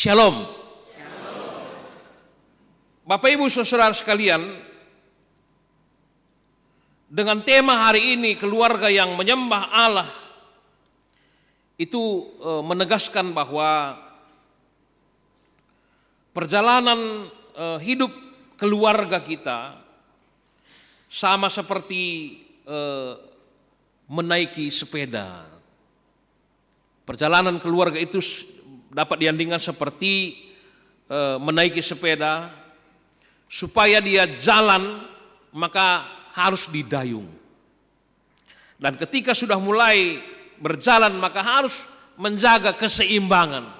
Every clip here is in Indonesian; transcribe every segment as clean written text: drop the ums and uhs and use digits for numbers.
Shalom. Bapak Ibu Saudara sekalian, dengan tema hari ini keluarga yang menyembah Allah, itu menegaskan bahwa perjalanan hidup keluarga kita sama seperti menaiki sepeda. Perjalanan keluarga itu dapat diandingkan seperti menaiki sepeda. Supaya dia jalan maka harus didayung. Dan ketika sudah mulai berjalan maka harus menjaga keseimbangan.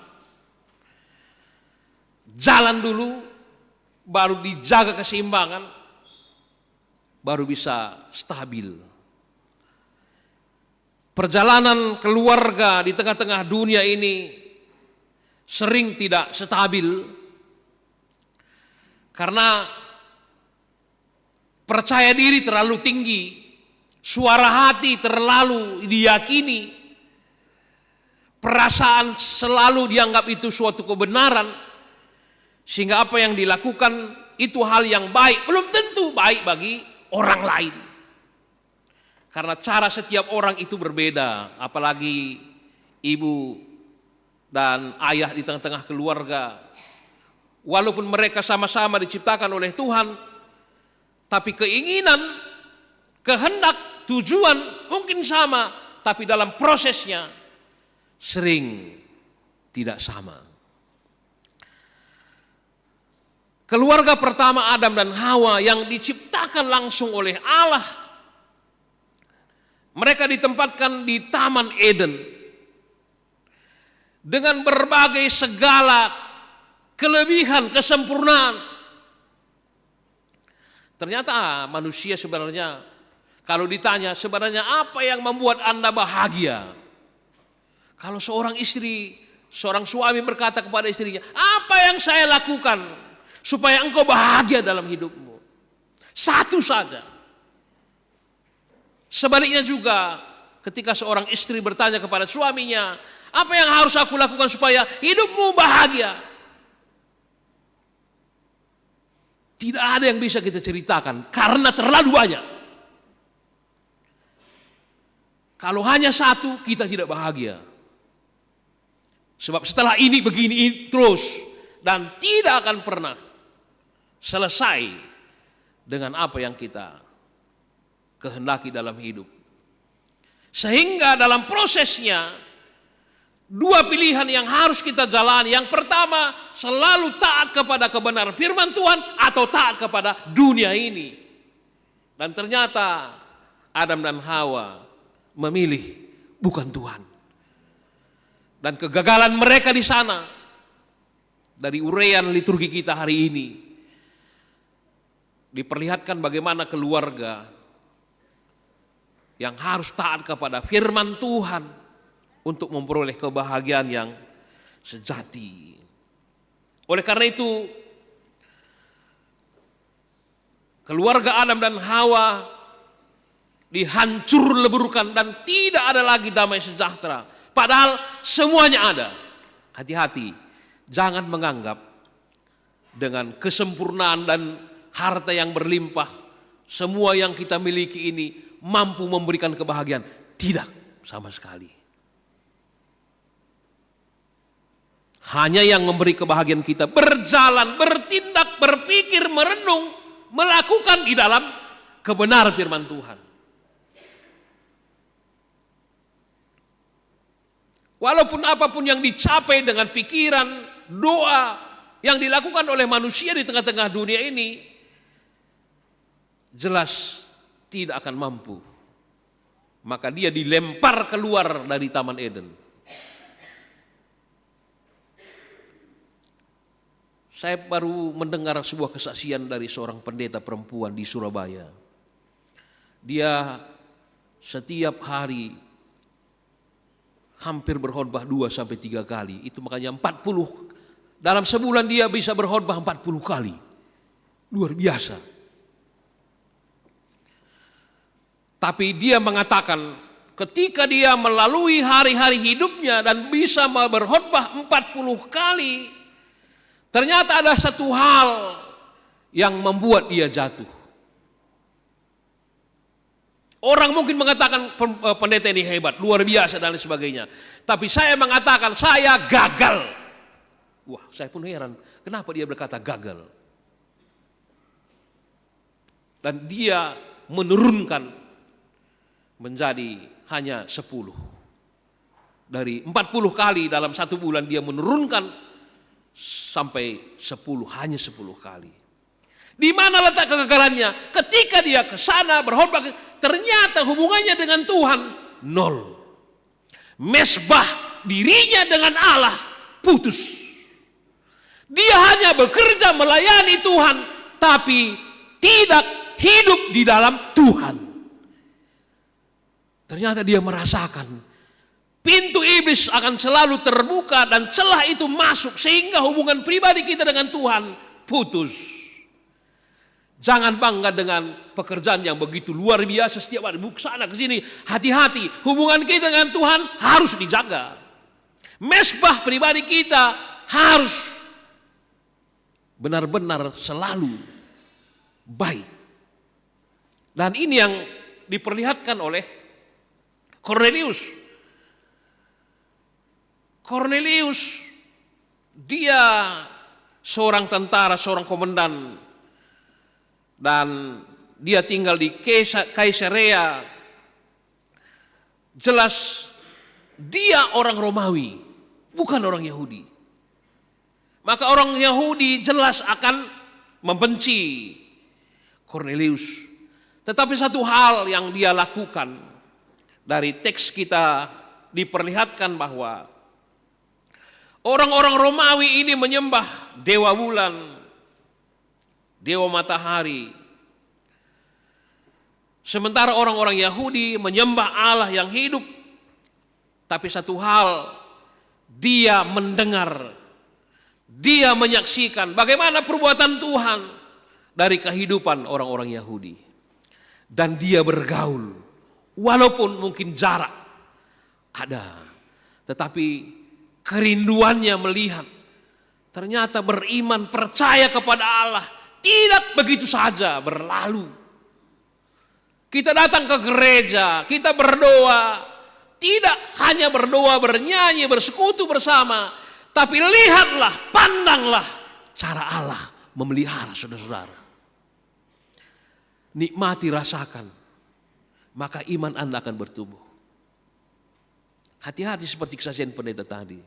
Jalan dulu, baru dijaga keseimbangan, baru bisa stabil. Perjalanan keluarga di tengah-tengah dunia ini sering tidak stabil karena percaya diri terlalu tinggi, suara hati terlalu diyakini, perasaan selalu dianggap itu suatu kebenaran, sehingga apa yang dilakukan itu hal yang baik, belum tentu baik bagi orang lain. Karena cara setiap orang itu berbeda, apalagi ibu dan ayah di tengah-tengah keluarga. Walaupun mereka sama-sama diciptakan oleh Tuhan, tapi keinginan, kehendak, tujuan mungkin sama, tapi dalam prosesnya sering tidak sama. Keluarga pertama Adam dan Hawa yang diciptakan langsung oleh Allah, mereka ditempatkan di Taman Eden dengan berbagai segala kelebihan, kesempurnaan. Ternyata manusia sebenarnya kalau ditanya sebenarnya apa yang membuat Anda bahagia? Kalau seorang istri, seorang suami berkata kepada istrinya, apa yang saya lakukan supaya engkau bahagia dalam hidupmu? Satu saja. Sebaliknya juga ketika seorang istri bertanya kepada suaminya, apa yang harus aku lakukan supaya hidupmu bahagia? Tidak ada yang bisa kita ceritakan karena terlalu banyak. Kalau hanya satu kita tidak bahagia. Sebab setelah ini begini terus dan tidak akan pernah selesai dengan apa yang kita kehendaki dalam hidup. Sehingga dalam prosesnya dua pilihan yang harus kita jalani. Yang pertama, selalu taat kepada kebenaran firman Tuhan atau taat kepada dunia ini. Dan ternyata Adam dan Hawa memilih bukan Tuhan. Dan kegagalan mereka di sana dari uraian liturgi kita hari ini diperlihatkan bagaimana keluarga yang harus taat kepada firman Tuhan untuk memperoleh kebahagiaan yang sejati. Oleh karena itu, keluarga Adam dan Hawa dihancur leburkan dan tidak ada lagi damai sejahtera. Padahal semuanya ada. Hati-hati, jangan menganggap dengan kesempurnaan dan harta yang berlimpah, semua yang kita miliki ini mampu memberikan kebahagiaan. Tidak, sama sekali. Hanya yang memberi kebahagiaan kita berjalan, bertindak, berpikir, merenung, melakukan di dalam kebenaran firman Tuhan. Walaupun apapun yang dicapai dengan pikiran, doa yang dilakukan oleh manusia di tengah-tengah dunia ini, jelas tidak akan mampu. Maka dia dilempar keluar dari Taman Eden. Saya baru mendengar sebuah kesaksian dari seorang pendeta perempuan di Surabaya. Dia setiap hari hampir berkhotbah 2-3 kali. Itu makanya 40. Dalam sebulan dia bisa berkhotbah 40 kali. Luar biasa. Tapi dia mengatakan ketika dia melalui hari-hari hidupnya dan bisa berkhotbah 40 kali, Ternyata ada satu hal yang membuat dia jatuh. Orang mungkin mengatakan pendeta ini hebat, luar biasa dan lain sebagainya. Tapi saya mengatakan saya gagal. Wah, saya pun heran, kenapa dia berkata gagal? Dan dia menurunkan menjadi hanya 10. Dari 40 kali dalam satu bulan dia menurunkan sampai 10, hanya 10 kali. Di mana letak kegagalannya? Ketika dia ke sana berkhotbah, ternyata hubungannya dengan Tuhan nol. Mesbah dirinya dengan Allah putus. Dia hanya bekerja melayani Tuhan, tapi tidak hidup di dalam Tuhan. Ternyata dia merasakan pintu iblis akan selalu terbuka dan celah itu masuk sehingga hubungan pribadi kita dengan Tuhan putus. Jangan bangga dengan pekerjaan yang begitu luar biasa setiap hari ke sana ke sini. Hati-hati, hubungan kita dengan Tuhan harus dijaga. Mesbah pribadi kita harus benar-benar selalu baik. Dan ini yang diperlihatkan oleh Kornelius. Kornelius, dia seorang tentara, seorang komandan, dan dia tinggal di Kaisarea. Jelas dia orang Romawi, bukan orang Yahudi. Maka orang Yahudi jelas akan membenci Kornelius. Tetapi satu hal yang dia lakukan, dari teks kita diperlihatkan bahwa orang-orang Romawi ini menyembah dewa bulan, dewa matahari. Sementara orang-orang Yahudi menyembah Allah yang hidup. Tapi satu hal, dia mendengar, dia menyaksikan bagaimana perbuatan Tuhan dari kehidupan orang-orang Yahudi. Dan dia bergaul, walaupun mungkin jarak ada, tetapi kerinduannya melihat ternyata beriman, percaya kepada Allah tidak begitu saja berlalu. Kita datang ke gereja, kita berdoa, tidak hanya berdoa, bernyanyi, bersekutu bersama, tapi lihatlah, pandanglah cara Allah memelihara saudara-saudara. Nikmati, rasakan, maka iman Anda akan bertumbuh. Hati-hati seperti kesaksian pendeta tadi.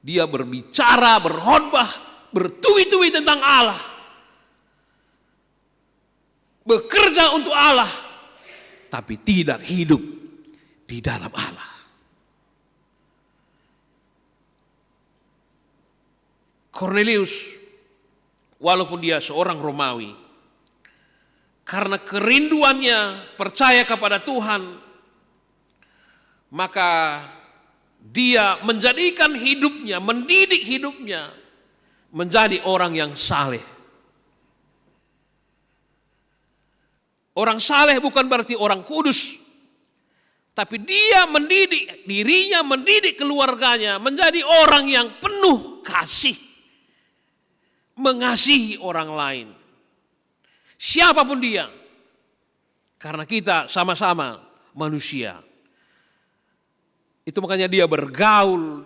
Dia berbicara, berkhotbah, bertubi-tubi tentang Allah. Bekerja untuk Allah, tapi tidak hidup di dalam Allah. Kornelius, walaupun dia seorang Romawi, karena kerinduannya percaya kepada Tuhan, maka dia menjadikan hidupnya, mendidik hidupnya menjadi orang yang saleh. Orang saleh bukan berarti orang kudus, tapi dia mendidik dirinya, mendidik keluarganya menjadi orang yang penuh kasih, mengasihi orang lain. Siapapun dia, karena kita sama-sama manusia. Itu makanya dia bergaul,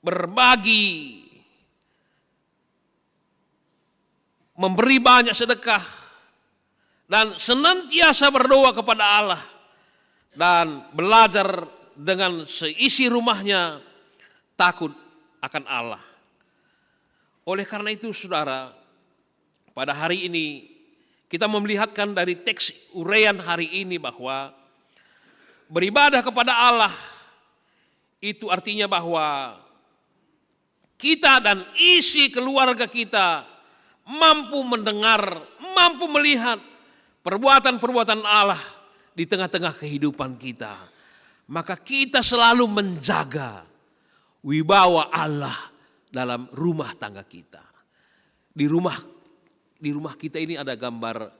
berbagi, memberi banyak sedekah, dan senantiasa berdoa kepada Allah, dan belajar dengan seisi rumahnya takut akan Allah. Oleh karena itu saudara, pada hari ini kita melihatkan dari teks uraian hari ini bahwa beribadah kepada Allah itu artinya bahwa kita dan isi keluarga kita mampu mendengar, mampu melihat perbuatan-perbuatan Allah di tengah-tengah kehidupan kita. Maka kita selalu menjaga wibawa Allah dalam rumah tangga kita. Di rumah kita ini ada gambar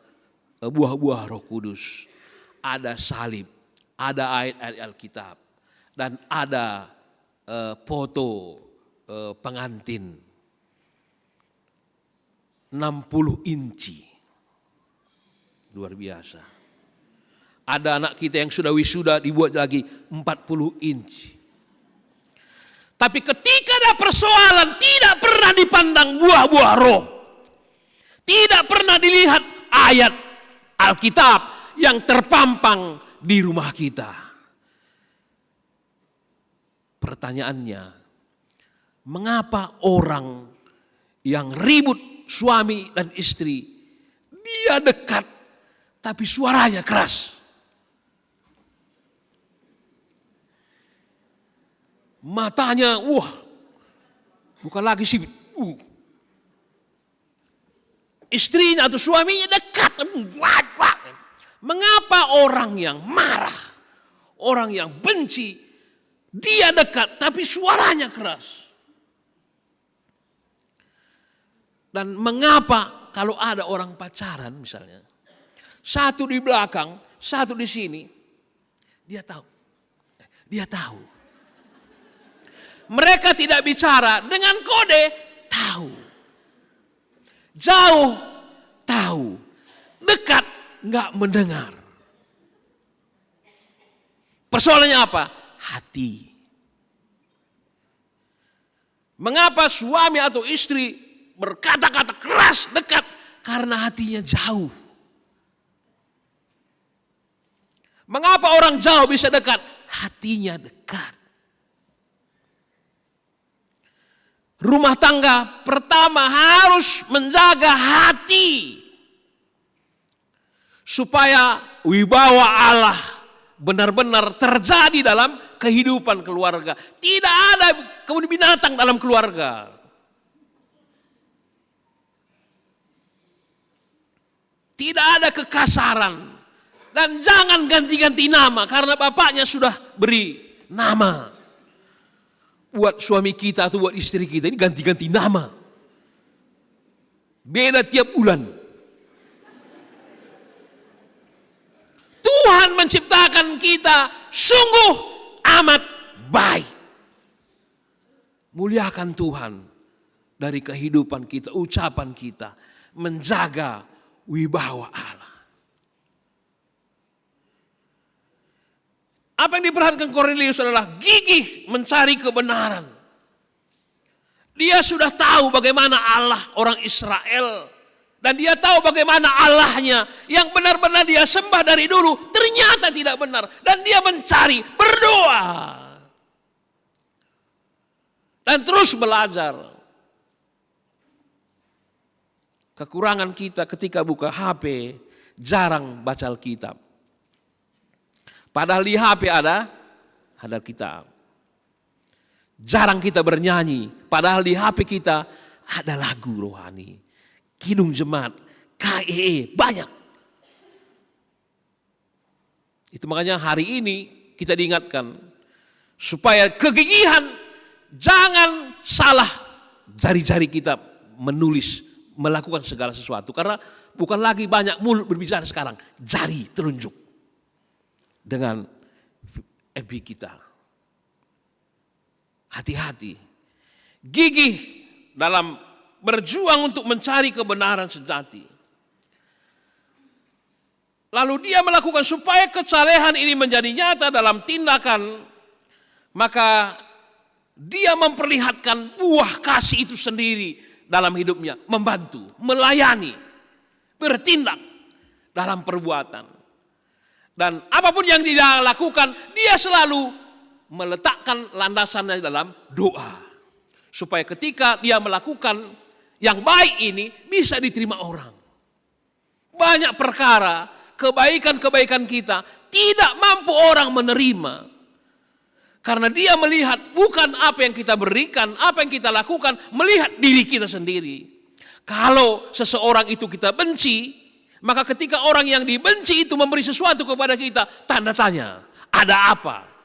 buah-buah Roh Kudus, ada salib, ada ayat-ayat Alkitab, dan ada foto pengantin. 60 inci. Luar biasa. Ada anak kita yang sudah wisuda dibuat lagi 40 inci. Tapi ketika ada persoalan tidak pernah dipandang buah-buah roh. Tidak pernah dilihat ayat Alkitab yang terpampang di rumah kita. Pertanyaannya, mengapa orang yang ribut suami dan istri, dia dekat tapi suaranya keras? Matanya, bukan lagi sibuk. Istrinya atau suaminya dekat. Mengapa orang yang marah, orang yang benci, dia dekat tapi suaranya keras? Dan mengapa kalau ada orang pacaran misalnya, satu di belakang, satu di sini, dia tahu. Mereka tidak bicara dengan kode, tahu. Jauh, tahu. Dekat, nggak mendengar. Persoalannya apa? Hati. Mengapa suami atau istri berkata-kata keras dekat? Karena hatinya jauh. Mengapa orang jauh bisa dekat? Hatinya dekat. Rumah tangga pertama harus menjaga hati. Supaya wibawa Allah benar-benar terjadi dalam kehidupan keluarga. Tidak ada kebun binatang dalam keluarga. Tidak ada kekasaran. Dan jangan ganti-ganti nama karena bapaknya sudah beri nama. Buat suami kita atau buat istri kita ini ganti-ganti nama. Beda tiap bulan. Tuhan menciptakan kita sungguh amat baik. Muliakan Tuhan dari kehidupan kita, ucapan kita. Menjaga wibawa Allah. Apa yang diperhatikan Kornelius adalah gigih mencari kebenaran. Dia sudah tahu bagaimana Allah orang Israel. Dan dia tahu bagaimana Allahnya yang benar-benar dia sembah dari dulu. Ternyata tidak benar. Dan dia mencari, berdoa. Dan terus belajar. Kekurangan kita ketika buka HP, jarang baca Alkitab. Padahal di HP ada Alkitab. Jarang kita bernyanyi. Padahal di HP kita ada lagu rohani. Kidung Jemaat, KEE, banyak. Itu makanya hari ini kita diingatkan. Supaya kegigihan, jangan salah jari-jari kita menulis, melakukan segala sesuatu. Karena bukan lagi banyak mulut berbicara sekarang. Jari telunjuk. Dengan FB kita. Hati-hati. Gigih dalam berjuang untuk mencari kebenaran sejati. Lalu dia melakukan supaya kesalehan ini menjadi nyata dalam tindakan. Maka dia memperlihatkan buah kasih itu sendiri dalam hidupnya. Membantu, melayani, bertindak dalam perbuatan. Dan apapun yang dia lakukan, dia selalu meletakkan landasannya dalam doa. Supaya ketika dia melakukan yang baik ini, bisa diterima orang. Banyak perkara, kebaikan-kebaikan kita, tidak mampu orang menerima. Karena dia melihat bukan apa yang kita berikan, apa yang kita lakukan, melihat diri kita sendiri. Kalau seseorang itu kita benci, maka ketika orang yang dibenci itu memberi sesuatu kepada kita, tanda tanya, ada apa?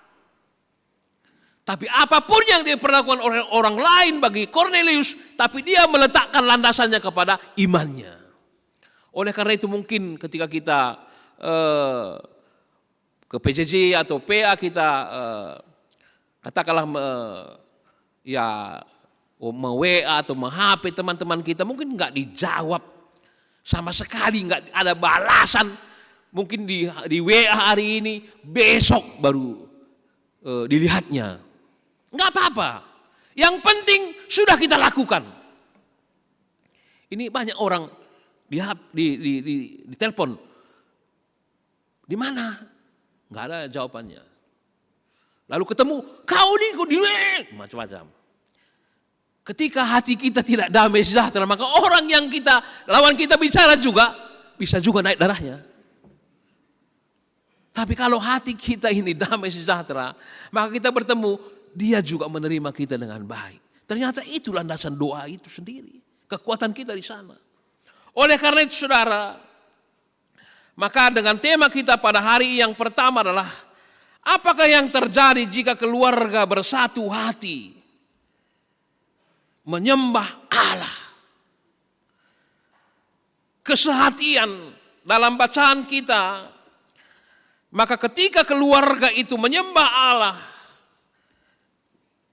Tapi apapun yang diperlakukan oleh orang lain bagi Kornelius, tapi dia meletakkan landasannya kepada imannya. Oleh karena itu mungkin ketika kita ke PJJ atau PA kita katakanlah WA atau HP teman-teman kita, mungkin nggak dijawab sama sekali, nggak ada balasan. Mungkin di WA hari ini, besok baru dilihatnya. Nggak apa-apa. Yang penting sudah kita lakukan. Ini banyak orang di telepon. Di mana? Nggak ada jawabannya. Lalu ketemu, kau nih kau di macam-macam. Ketika hati kita tidak damai sejahtera, maka orang yang lawan kita bicara juga bisa juga naik darahnya. Tapi kalau hati kita ini damai sejahtera, maka kita bertemu, dia juga menerima kita dengan baik. Ternyata itu landasan doa itu sendiri. Kekuatan kita di sana. Oleh karena itu saudara, maka dengan tema kita pada hari yang pertama adalah, apakah yang terjadi jika keluarga bersatu hati menyembah Allah? Kesehatian dalam bacaan kita, maka ketika keluarga itu menyembah Allah,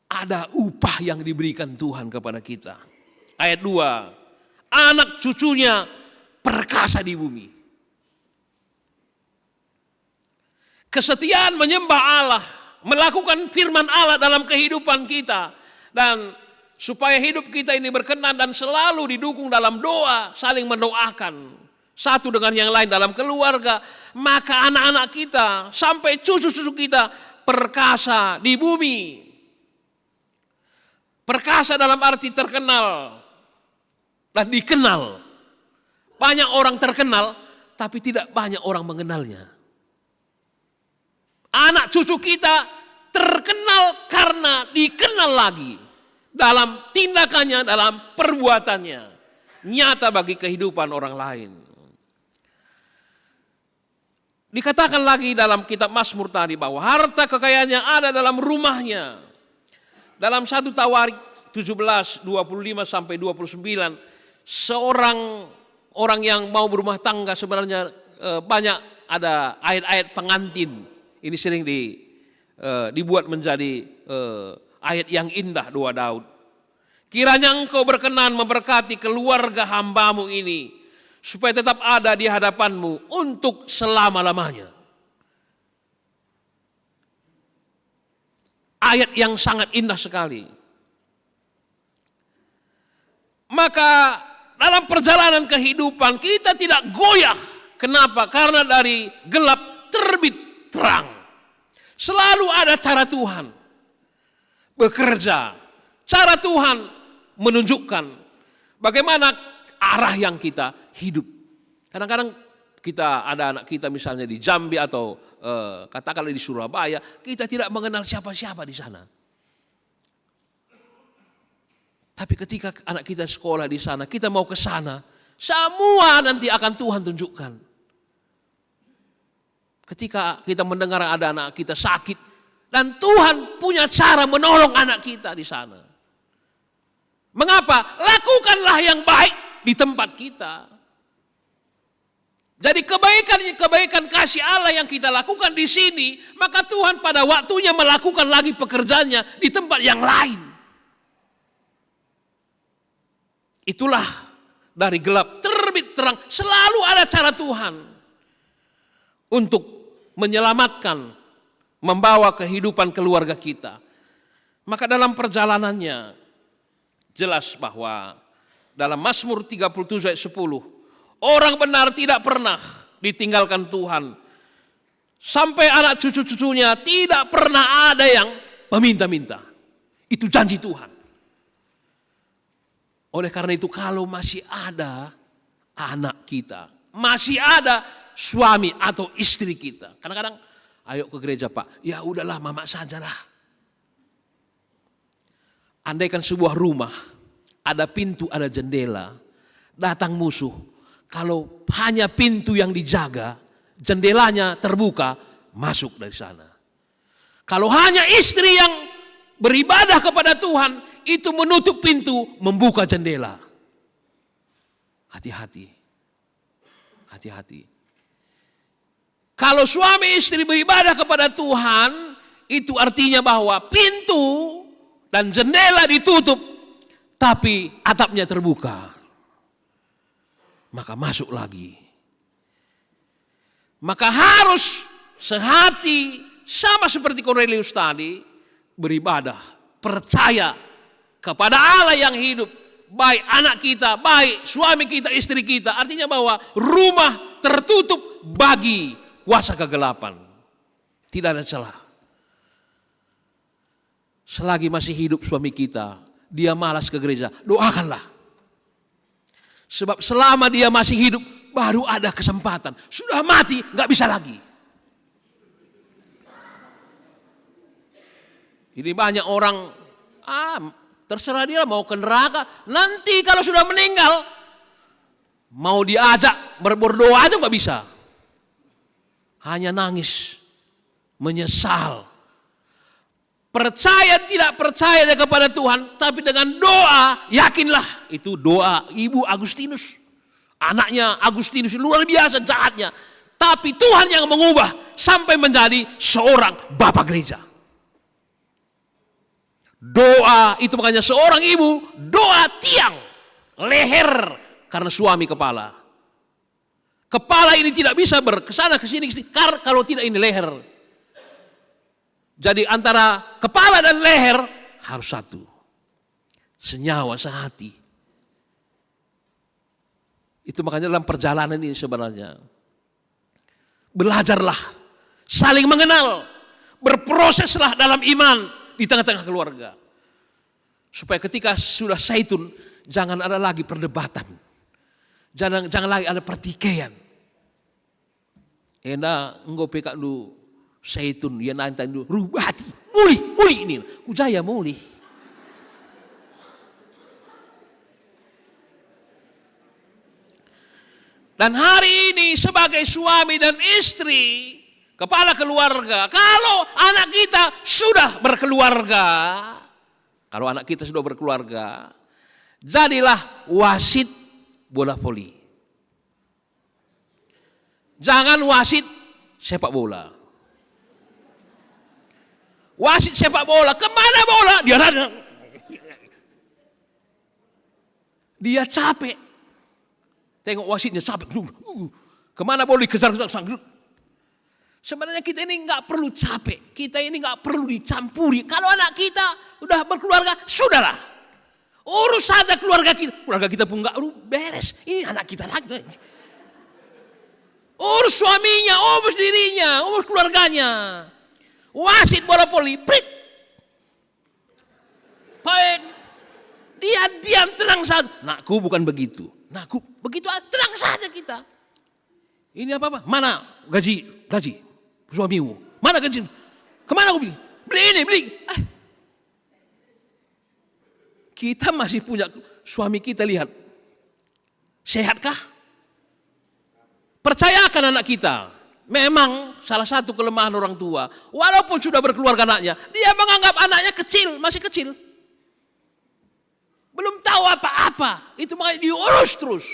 ada upah yang diberikan Tuhan kepada kita. Ayat 2, anak cucunya perkasa di bumi. Kesetiaan menyembah Allah, melakukan firman Allah dalam kehidupan kita, dan supaya hidup kita ini berkenan dan selalu didukung dalam doa, saling mendoakan satu dengan yang lain dalam keluarga, maka anak-anak kita sampai cucu-cucu kita perkasa di bumi. Perkasa dalam arti terkenal dan dikenal. Banyak orang terkenal, tapi tidak banyak orang mengenalnya. Anak cucu kita terkenal karena dikenal lagi. Dalam tindakannya, dalam perbuatannya. Nyata bagi kehidupan orang lain. Dikatakan lagi dalam kitab Mazmur tadi bahwa harta kekayaannya ada dalam rumahnya. Dalam 1 Tawarik 17, 25 sampai 29, seorang orang yang mau berumah tangga sebenarnya banyak ada ayat-ayat pengantin. Ini sering dibuat menjadi ayat yang indah doa Daud. Kiranya engkau berkenan memberkati keluarga hambamu ini, supaya tetap ada di hadapanmu untuk selama-lamanya. Ayat yang sangat indah sekali. Maka dalam perjalanan kehidupan kita tidak goyah. Kenapa? Karena dari gelap terbit terang. Selalu ada cara Tuhan bekerja. Cara Tuhan menunjukkan bagaimana arah yang kita hidup. Kadang-kadang kita ada anak kita misalnya di Jambi atau katakanlah di Surabaya, kita tidak mengenal siapa-siapa di sana. Tapi ketika anak kita sekolah di sana, kita mau ke sana, semua nanti akan Tuhan tunjukkan. Ketika kita mendengar ada anak kita sakit, dan Tuhan punya cara menolong anak kita di sana. Mengapa? Lakukanlah yang baik di tempat kita. Jadi kebaikan kasih Allah yang kita lakukan di sini, maka Tuhan pada waktunya melakukan lagi pekerjaannya di tempat yang lain. Itulah dari gelap terbit terang, selalu ada cara Tuhan untuk menyelamatkan, membawa kehidupan keluarga kita. Maka dalam perjalanannya jelas bahwa dalam Mazmur 37 ayat 10, orang benar tidak pernah ditinggalkan Tuhan. Sampai anak cucu-cucunya tidak pernah ada yang meminta-minta. Itu janji Tuhan. Oleh karena itu kalau masih ada anak kita, masih ada suami atau istri kita. Kadang-kadang ayo ke gereja Pak, ya udahlah mama sajalah. Andaikan sebuah rumah, ada pintu, ada jendela, datang musuh. Kalau hanya pintu yang dijaga, jendelanya terbuka, masuk dari sana. Kalau hanya istri yang beribadah kepada Tuhan, itu menutup pintu, membuka jendela. Hati-hati. Hati-hati. Kalau suami istri beribadah kepada Tuhan, itu artinya bahwa pintu dan jendela ditutup, tapi atapnya terbuka. Maka masuk lagi. Maka harus sehati sama seperti Cornelius tadi, beribadah, percaya kepada Allah yang hidup, baik anak kita, baik suami kita, istri kita. Artinya bahwa rumah tertutup bagi kuasa kegelapan. Tidak ada celah. Selagi masih hidup suami kita, dia malas ke gereja, doakanlah. Sebab selama dia masih hidup, baru ada kesempatan. Sudah mati, gak bisa lagi. Ini banyak orang, terserah dia mau ke neraka. Nanti kalau sudah meninggal, mau diajak berdoa aja gak bisa. Hanya nangis, menyesal. Percaya tidak percaya kepada Tuhan, tapi dengan doa, yakinlah. Itu doa Ibu Agustinus. Anaknya Agustinus luar biasa jahatnya. Tapi Tuhan yang mengubah sampai menjadi seorang bapak gereja. Doa itu makanya seorang ibu, doa tiang, leher karena suami kepala. Kepala ini tidak bisa berkesana kesini kalau tidak ini leher. Jadi antara kepala dan leher harus satu. Senyawa, sehati. Itu makanya dalam perjalanan ini sebenarnya. Belajarlah, saling mengenal, berproseslah dalam iman di tengah-tengah keluarga. Supaya ketika sudah zaitun, jangan ada lagi perdebatan. Jangan lagi ada pertikaian. Ena engkau pekak lu zaitun, ya nanti lu rubati, muli ini, ujaya muli. Dan hari ini sebagai suami dan istri, kepala keluarga, kalau anak kita sudah berkeluarga, jadilah wasit bola voli. Jangan wasit sepak bola. Wasit sepak bola, kemana bola? Dia capek. Tengok wasitnya capek. Kemana bola dikejar. Sebenarnya kita ini nggak perlu capek. Kita ini nggak perlu dicampuri. Kalau anak kita udah berkeluarga, sudahlah. Urus saja keluarga kita. Keluarga kita pun nggak beres. Ini anak kita lagi. Urus suaminya, urus dirinya, urus keluarganya. Wasit bola voli, prit. Baik. Dia diam tenang saja. Nakku bukan begitu. Nakku begitu tenang saja kita. Ini apa? Mana gaji suamimu? Mana gaji? Kemana aku beli? Kita masih punya suami kita, lihat. Sehatkah? Percayakan anak kita. Memang salah satu kelemahan orang tua, walaupun sudah berkeluarga anaknya, dia menganggap anaknya kecil, masih kecil. Belum tahu apa-apa. Itu makanya diurus terus.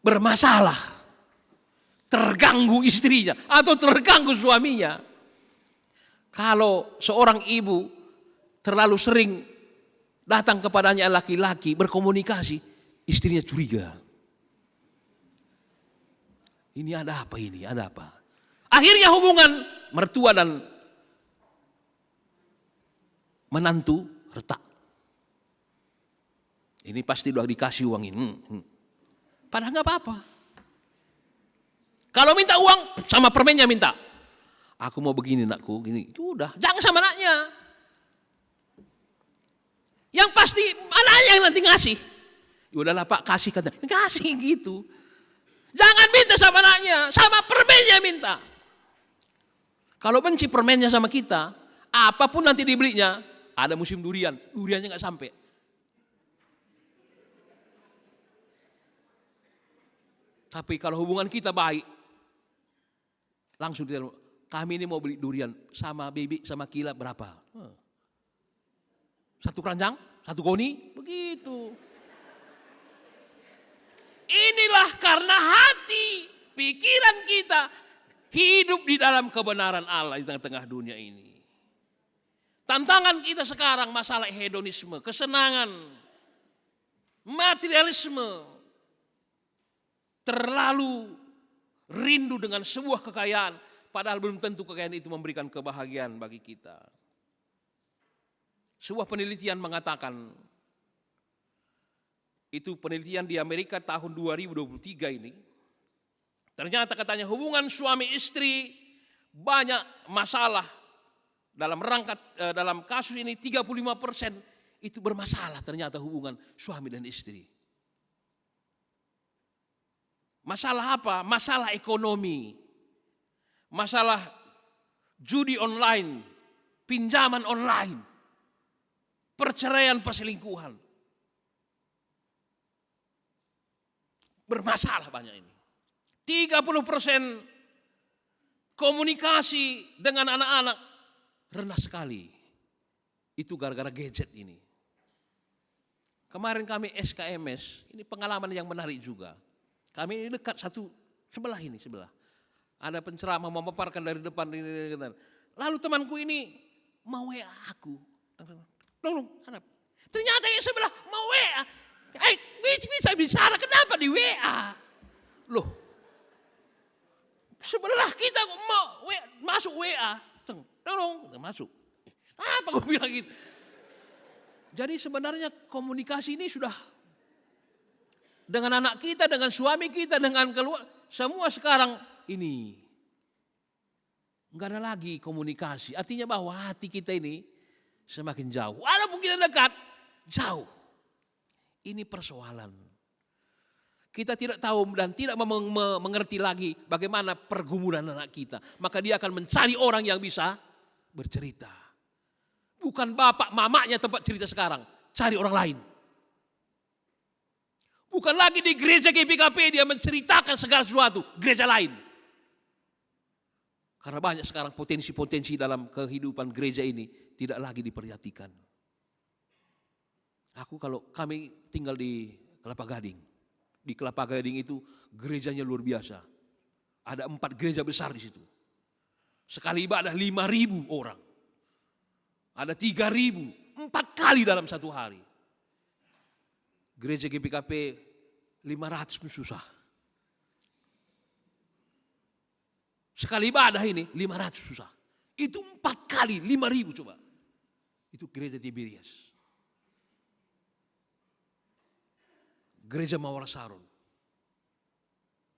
Bermasalah. Terganggu istrinya atau terganggu suaminya. Kalau seorang ibu terlalu sering datang kepadanya laki-laki berkomunikasi, istrinya curiga. Ini ada apa ini? Ada apa? Akhirnya hubungan mertua dan menantu retak. Ini pasti udah dikasih uang ini. Padahal nggak apa-apa. Kalau minta uang sama permennya minta. Aku mau begini nakku, gini. Udah, jangan sama anaknya. Yang pasti anaknya yang nanti ngasih. Udahlah Pak, kasih kata. Kasih gitu. Jangan minta sama anaknya, sama permennya minta. Kalau benci permennya sama kita, apapun nanti dibelinya, ada musim durian, duriannya nggak sampai. Tapi kalau hubungan kita baik, langsung dia, kami ini mau beli durian sama baby sama Kila berapa? Satu keranjang, satu goni, begitu. Inilah karena hati, pikiran kita hidup di dalam kebenaran Allah di tengah-tengah dunia ini. Tantangan kita sekarang masalah hedonisme, kesenangan, materialisme. Terlalu rindu dengan sebuah kekayaan, padahal belum tentu kekayaan itu memberikan kebahagiaan bagi kita. Sebuah penelitian mengatakan, itu penelitian di Amerika tahun 2023 ini, ternyata katanya hubungan suami istri banyak masalah. Dalam kasus ini 35% itu bermasalah ternyata hubungan suami dan istri. Masalah apa? Masalah ekonomi. Masalah judi online, pinjaman online, perceraian, perselingkuhan. Bermasalah banyak ini. 30% komunikasi dengan anak-anak rendah sekali. Itu gara-gara gadget ini. Kemarin kami SKMS, ini pengalaman yang menarik juga. Kami ini dekat sebelah. Ada penceramah memaparkan dari depan ini. Lalu temanku ini mau WA aku. Tolong, ternyata yang sebelah mau WA. Bisa bicara, kenapa di WA? Loh, sebelah kita mau masuk WA. Tolong, masuk. Apa gue bilang gitu? Jadi sebenarnya komunikasi ini sudah dengan anak kita, dengan suami kita, dengan keluarga, semua sekarang ini nggak ada lagi komunikasi. Artinya bahwa hati kita ini semakin jauh. Walaupun kita dekat, jauh. Ini persoalan. Kita tidak tahu dan tidak mengerti lagi bagaimana pergumulan anak kita. Maka dia akan mencari orang yang bisa bercerita. Bukan bapak mamanya tempat cerita sekarang, cari orang lain. Bukan lagi di gereja GPKP dia menceritakan segala sesuatu, gereja lain. Karena banyak sekarang potensi-potensi dalam kehidupan gereja ini tidak lagi diperhatikan. Kalau kami tinggal di Kelapa Gading. Di Kelapa Gading itu gerejanya luar biasa. Ada 4 gereja besar di situ. Sekali ibadah 5.000 orang. Ada 3.000, 4 kali dalam satu hari. Gereja GPKP 500 pun susah. Sekali ibadah ini 500 susah. Itu 4 kali 5.000 coba. Itu gereja Tiberias. Gereja Mawar Sarun.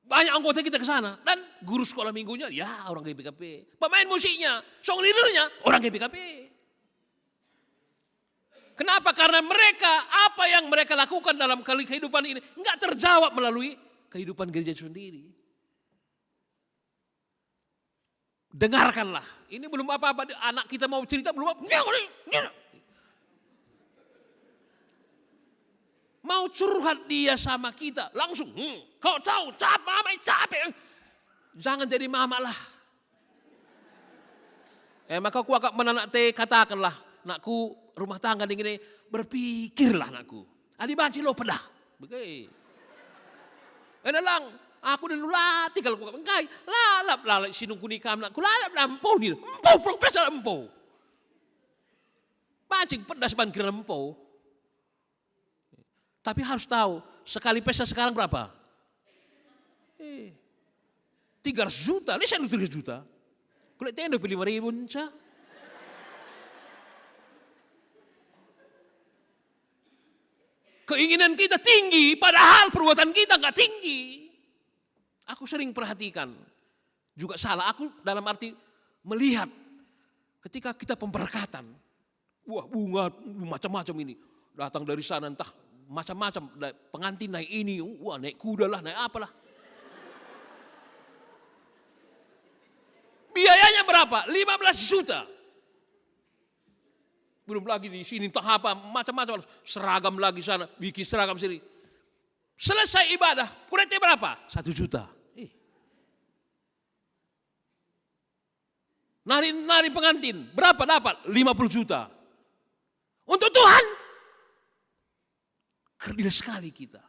Banyak anggota kita ke sana. Dan guru sekolah minggunya, ya orang GPKP. Pemain musiknya, song leadernya, orang GPKP. Kenapa? Karena mereka, apa yang mereka lakukan dalam kehidupan ini, enggak terjawab melalui kehidupan gereja sendiri. Dengarkanlah. Ini belum apa-apa, anak kita mau cerita, belum apa. Mau curhat dia sama kita, langsung, kau tahu, capek. Jangan jadi mama lah. Maka aku akan menanak katakanlah, nakku rumah tangga ini, berpikirlah nakku. Adi banci lo pedah. Begitu. Lang, aku dulu latih kalau aku engkai, lalap sinung kunikam nakku, lalap lampau ni, empau pesa empau. Pancing pedas ban kira empau. Tapi harus tahu, sekali pesta sekarang berapa? 300 juta, ini saya 300 juta. Kulit tenda pilih 5.000 ncah. Keinginan kita tinggi, padahal perbuatan kita enggak tinggi. Aku sering perhatikan, juga salah. Aku dalam arti melihat ketika kita pemberkatan, wah bunga macam-macam ini datang dari sana entah macam-macam, pengantin naik ini, wah naik kuda lah, naik apalah. Biayanya berapa? 15 juta. Belum lagi di sini entah apa, macam-macam, seragam lagi sana, bikin seragam sini. Selesai ibadah, kuretnya berapa? 1 juta. Nari pengantin, berapa dapat? 50 juta. Untuk Tuhan, kerdil sekali kita.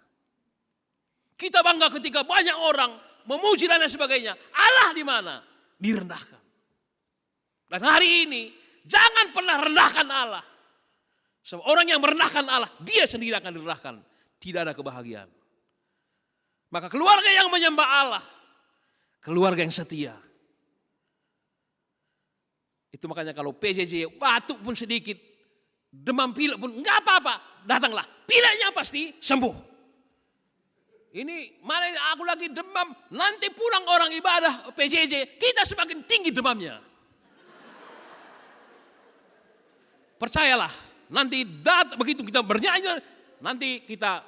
Kita bangga ketika banyak orang memuji dan lain sebagainya. Allah di mana? Direndahkan. Dan hari ini jangan pernah rendahkan Allah. Sebab orang yang merendahkan Allah, dia sendiri akan direndahkan. Tidak ada kebahagiaan. Maka keluarga yang menyembah Allah, keluarga yang setia. Itu makanya kalau PJJ batuk pun sedikit, demam pilek pun enggak apa-apa, datanglah. Pileknya pasti sembuh. Ini malah aku lagi demam, nanti pulang orang ibadah PJJ, kita semakin tinggi demamnya. Percayalah, nanti begitu kita bernyanyi, nanti kita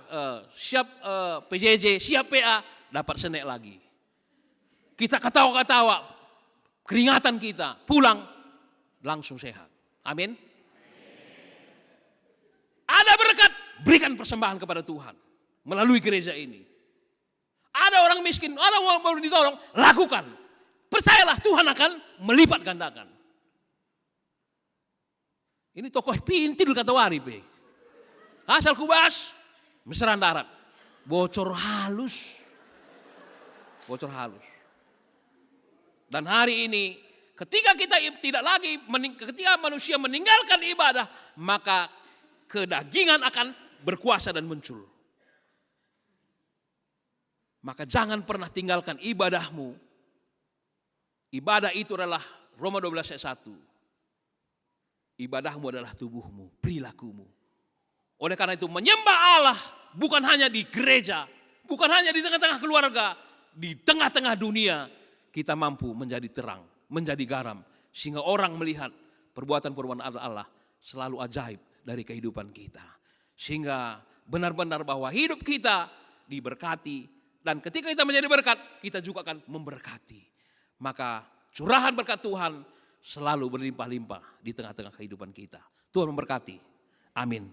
siap PJJ, siap PA, dapat senek lagi. Kita ketawa-ketawa, keringatan kita, pulang langsung sehat. Amin. Ada berkat, berikan persembahan kepada Tuhan melalui gereja ini. Ada orang miskin, ada orang baru ditolong, lakukan. Percayalah Tuhan akan melipat gandakan. Ini tokoh pintil kata Wari. Asal kubas, meseran darat. Bocor halus. Bocor halus. Dan hari ini, ketika kita tidak lagi, ketika manusia meninggalkan ibadah, maka kedagingan akan berkuasa dan muncul. Maka jangan pernah tinggalkan ibadahmu. Ibadah itu adalah Roma 12 ayat 1. Ibadahmu adalah tubuhmu, perilakumu. Oleh karena itu menyembah Allah bukan hanya di gereja, bukan hanya di tengah-tengah keluarga, di tengah-tengah dunia kita mampu menjadi terang, menjadi garam. Sehingga orang melihat perbuatan-perbuatan Allah selalu ajaib dari kehidupan kita. Sehingga benar-benar bahwa hidup kita diberkati. Dan ketika kita menjadi berkat, kita juga akan memberkati. Maka curahan berkat Tuhan selalu berlimpah-limpah di tengah-tengah kehidupan kita. Tuhan memberkati. Amin.